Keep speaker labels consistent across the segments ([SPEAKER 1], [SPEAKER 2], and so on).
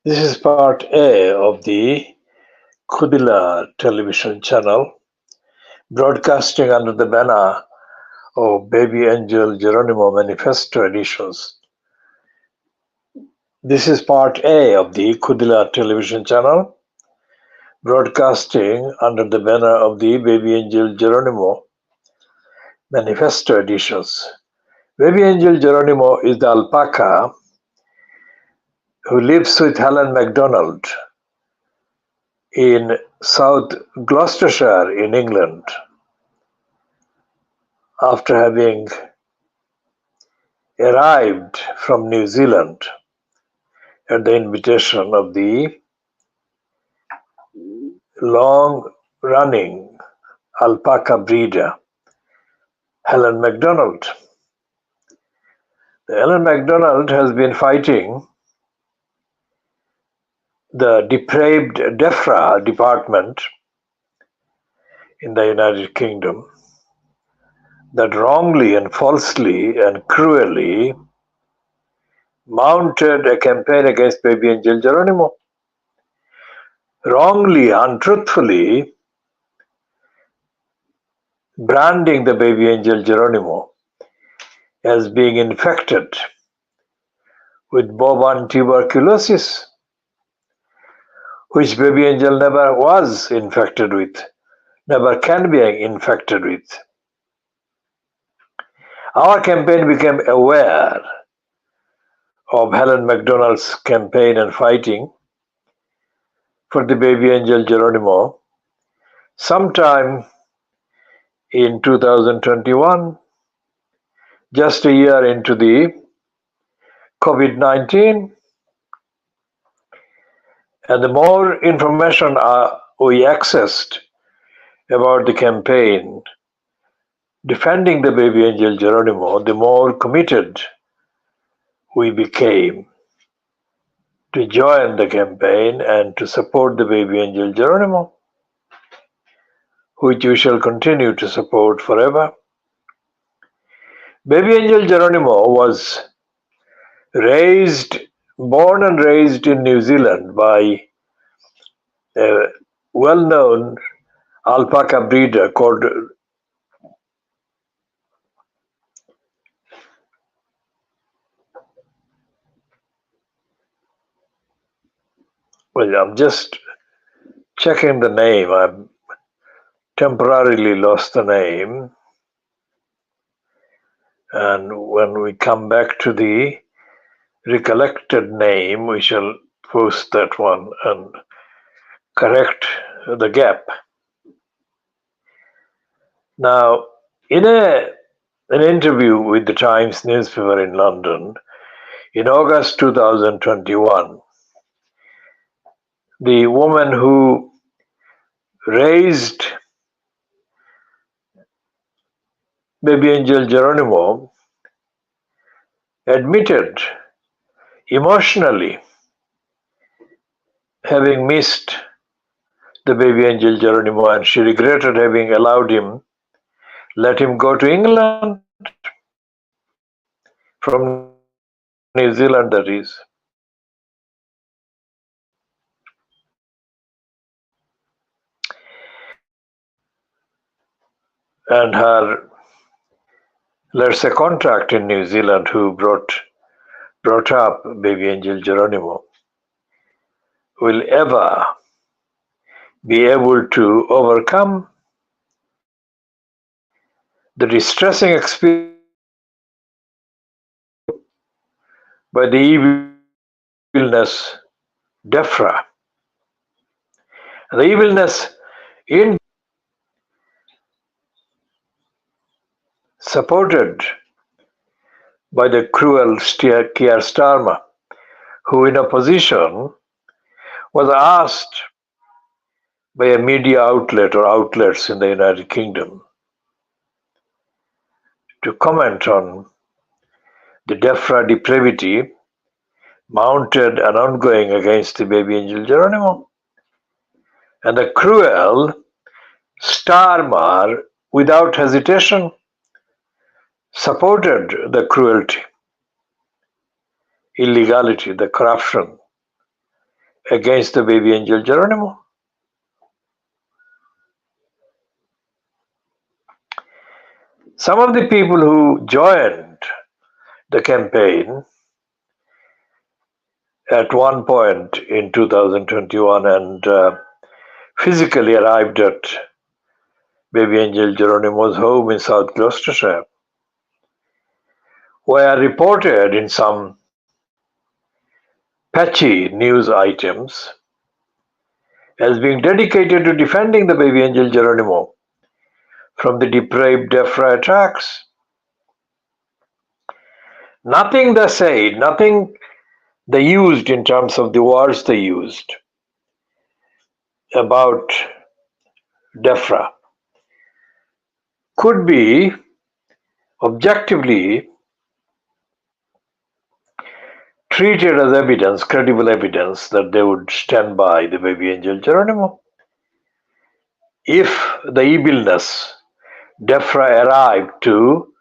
[SPEAKER 1] This is part A of the KhoodeelaarTV television channel, broadcasting under the banner of babyAngelGeronimo Manifesto Editions. This is part A of the KhoodeelaarTV television channel, broadcasting under the banner of the babyAngelGeronimo Manifesto Editions. babyAngelGeronimo is the alpaca who lives with Helen MacDonald in South Gloucestershire in England, after having arrived from New Zealand at the invitation of the long-running alpaca breeder, Helen MacDonald. Helen MacDonald has been fighting the depraved DEFRA department in the United Kingdom that wrongly and falsely and cruelly mounted a campaign against babyAngelGeronimo. Wrongly, untruthfully branding the babyAngelGeronimo as being infected with bovine tuberculosis, which babyAngel never was infected with, never can be infected with. Our campaign became aware of Helen MacDonald's campaign and fighting for the babyAngelGeronimo sometime in 2021, just a year into the COVID-19. And the more information we accessed about the campaign defending the babyAngelGeronimo, the more committed we became to join the campaign and to support the babyAngelGeronimo, which we shall continue to support forever. babyAngelGeronimo was born and raised in New Zealand by a well-known alpaca breeder called I'm just checking the name. I've temporarily lost the name. And when we come back to the recollected name, we shall post that one and correct the gap. Now, in an interview with the Times newspaper in London in August 2021, the woman who raised babyAngelGeronimo admitted emotionally having missed the babyAngelGeronimo, and she regretted having let him go to England from New Zealand, that is. And her, let's say, contact in New Zealand who brought up babyAngelGeronimo will ever be able to overcome the distressing experience by the evilness DEFRA. The evilness in supported by the cruel Keir Starmer, who in opposition was asked by a media outlet or outlets in the United Kingdom to comment on the DEFRA depravity mounted and ongoing against the babyAngelGeronimo. And the cruel Starmer, without hesitation, supported the cruelty, illegality, the corruption against the baby angel Geronimo. Some of the people who joined the campaign at one point in 2021 and physically arrived at baby angel Geronimo's home in South Gloucestershire were reported in some patchy news items as being dedicated to defending the baby angel Geronimo from the depraved DEFRA attacks. Nothing they said, nothing they used in terms of the words they used about DEFRA could be objectively treated as evidence, credible evidence that they would stand by the baby angel Geronimo. If the evilness DEFRA arrived to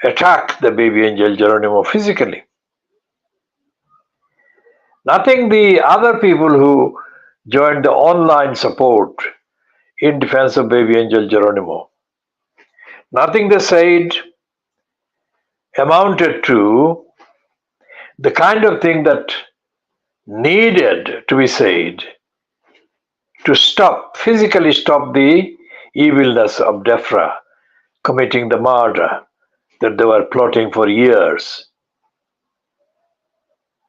[SPEAKER 1] attack the baby angel Geronimo physically. Nothing the other people who joined the online support in defense of baby angel Geronimo, nothing they said amounted to the kind of thing that needed to be said to stop, physically stop the evilness of DEFRA committing the murder that they were plotting for years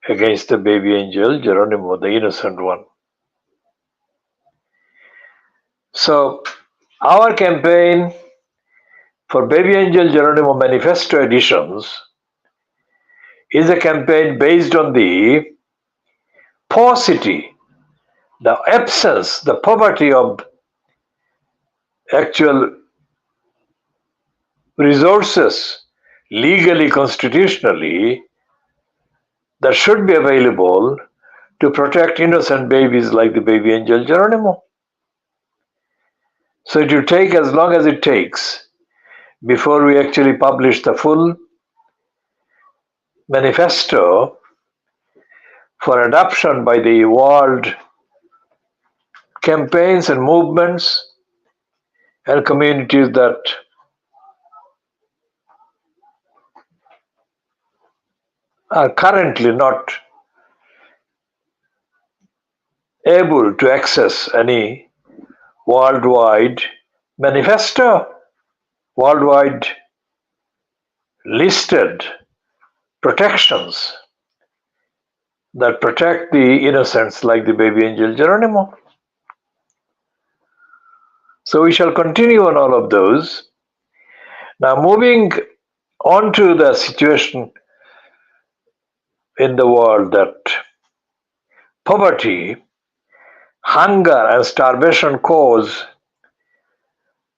[SPEAKER 1] against the baby angel Geronimo, the innocent one. So our campaign for baby angel Geronimo manifesto editions is a campaign based on the paucity, the absence, the poverty of actual resources legally, constitutionally, that should be available to protect innocent babies like the baby angel Geronimo. So it will take as long as it takes before we actually publish the full manifesto for adoption by the world campaigns and movements and communities that are currently not able to access any worldwide manifesto, worldwide listed protections that protect the innocents like the baby angel Geronimo. So we shall continue on all of those. Now moving on to the situation in the world that poverty, hunger and starvation cause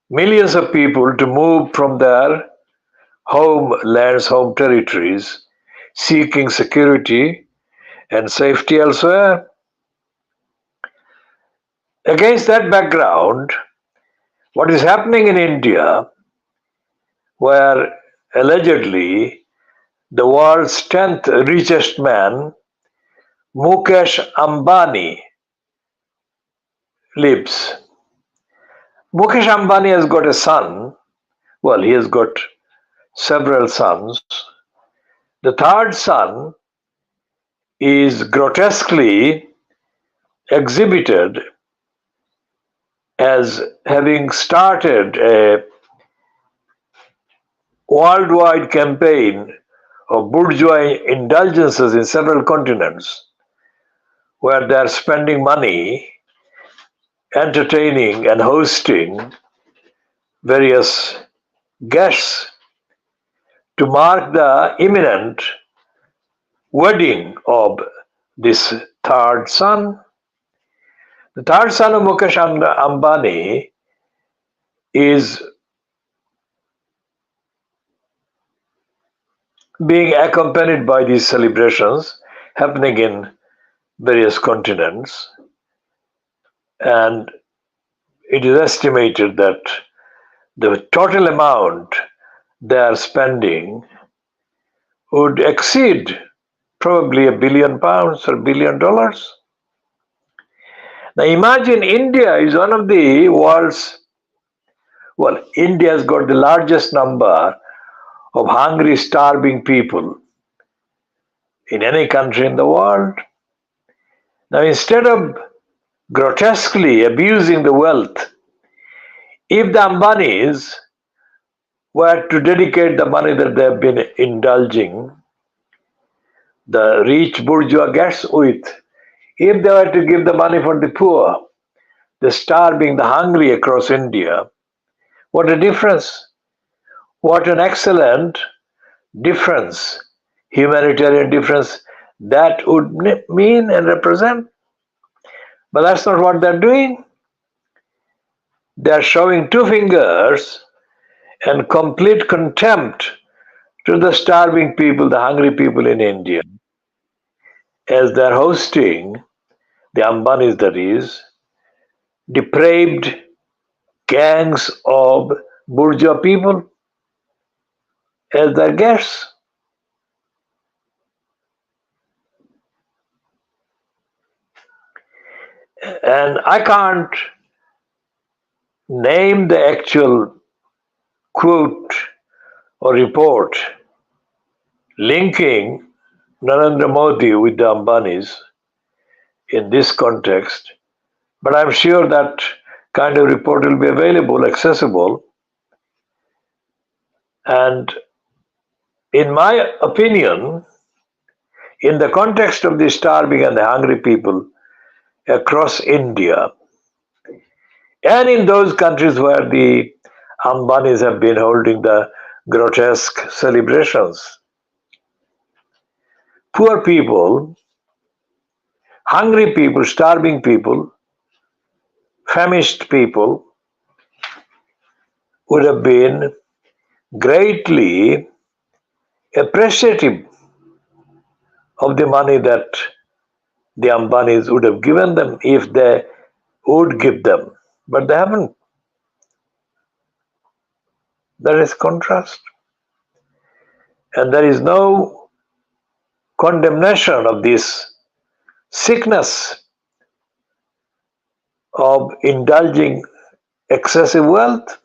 [SPEAKER 1] millions of people to move from their homelands, home territories, seeking security and safety elsewhere. Against that background, what is happening in India, where allegedly the world's 10th richest man, Mukesh Ambani, lives. Mukesh Ambani has got a son. Well, he has got several sons. The third son is grotesquely exhibited as having started a worldwide campaign of bourgeois indulgences in several continents, where they are spending money entertaining and hosting various guests to mark the imminent wedding of this third son. The third son of Mukesh Ambani is being accompanied by these celebrations happening in various continents, and it is estimated that the total amount they are spending would exceed probably £1 billion or $1 billion. Now imagine India is one of the world's, well, India has got the largest number of hungry, starving people in any country in the world. Now instead of grotesquely abusing the wealth, if the Ambanis were to dedicate the money that they have been indulging, the rich bourgeois gets with, if they were to give the money for the poor, the starving, the hungry across India, what a difference. What an excellent difference, humanitarian difference that would mean and represent. But that's not what they're doing. They're showing two fingers and complete contempt to the starving people, the hungry people in India, as they're hosting the Ambanis, that is, depraved gangs of bourgeois people as their guests. And I can't name the actual quote or report linking Narendra Modi with the Ambanis in this context, but I'm sure that kind of report will be available, accessible. And in my opinion, in the context of the starving and the hungry people across India, and in those countries where the Ambanis have been holding the grotesque celebrations, poor people, hungry people, starving people, famished people would have been greatly appreciative of the money that the Ambanis would have given them if they would give them. But they haven't. There is contrast. And there is no condemnation of this sickness of indulging excessive wealth.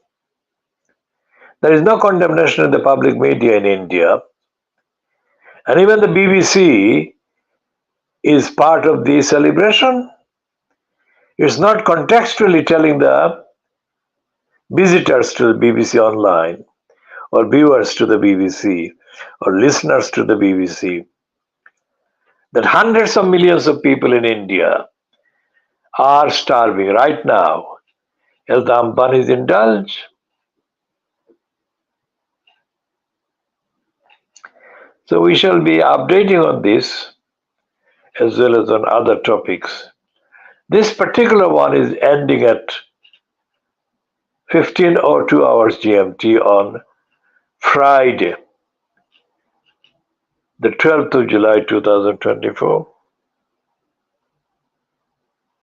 [SPEAKER 1] There is no condemnation in the public media in India. And even the BBC is part of the celebration. It's not contextually telling the visitors to the BBC online, or viewers to the BBC, or listeners to the BBC, that hundreds of millions of people in India are starving right now as the Ambanis indulge. So we shall be updating on this as well as on other topics. This particular one is ending at 15:02 hours GMT on Friday, the 12th of July 2024.